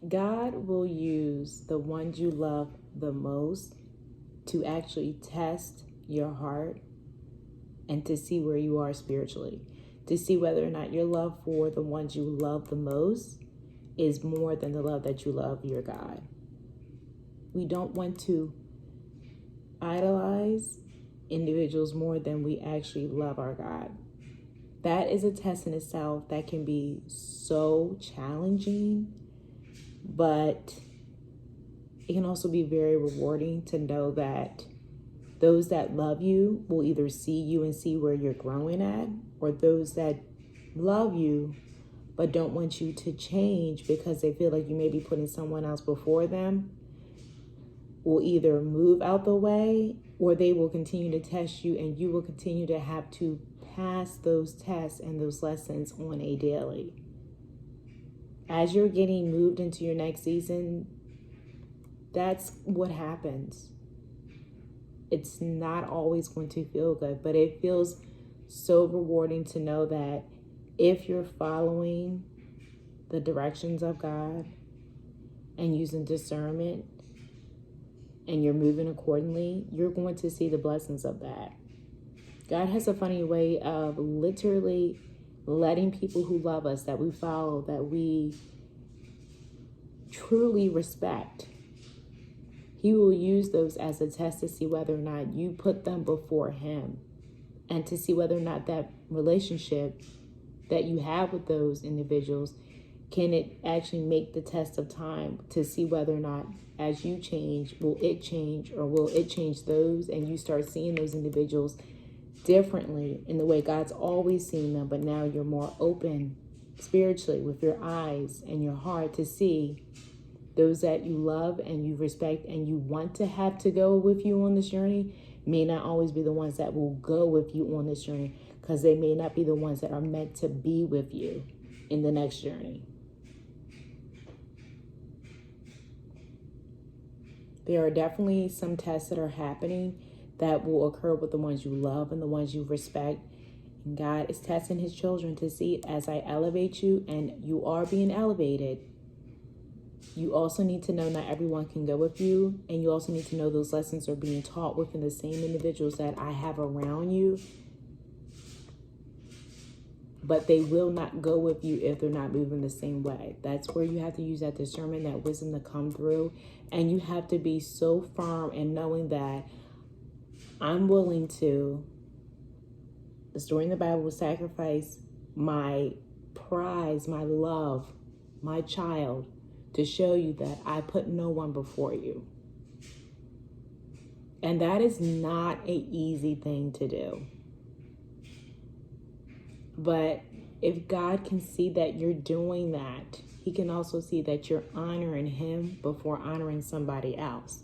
God will use the ones you love the most to actually test your heart and to see where you are spiritually, to see whether or not your love for the ones you love the most is more than the love that you love your God. We don't want to idolize individuals more than we actually love our God. That is a test in itself that can be so challenging, but it can also be very rewarding to know that those that love you will either see you and see where you're growing at, or those that love you but don't want you to change because they feel like you may be putting someone else before them will either move out the way, or they will continue to test you and you will continue to have to pass those tests and those lessons on a daily. As you're getting moved into your next season, that's what happens. It's not always going to feel good, but it feels so rewarding to know that if you're following the directions of God and using discernment and you're moving accordingly, you're going to see the blessings of that. God has a funny way of literally letting people who love us, that we follow, that we truly respect, He will use those as a test to see whether or not you put them before Him, and to see whether or not that relationship that you have with those individuals, can it actually make the test of time to see whether or not as you change, will it change, or will it change those, and you start seeing those individuals differently in the way God's always seen them, but now you're more open spiritually with your eyes and your heart to see those that you love and you respect and you want to have to go with you on this journey may not always be the ones that will go with you on this journey, because they may not be the ones that are meant to be with you in the next journey. There are definitely some tests that are happening that will occur with the ones you love and the ones you respect. And God is testing His children to see, as I elevate you and you are being elevated, you also need to know not everyone can go with you. And you also need to know those lessons are being taught within the same individuals that I have around you. But they will not go with you if they're not moving the same way. That's where you have to use that discernment, that wisdom to come through. And you have to be so firm in knowing that I'm willing to, the story in the Bible, sacrifice my prize, my love, my child, to show you that I put no one before you. And that is not an easy thing to do. But if God can see that you're doing that, He can also see that you're honoring Him before honoring somebody else.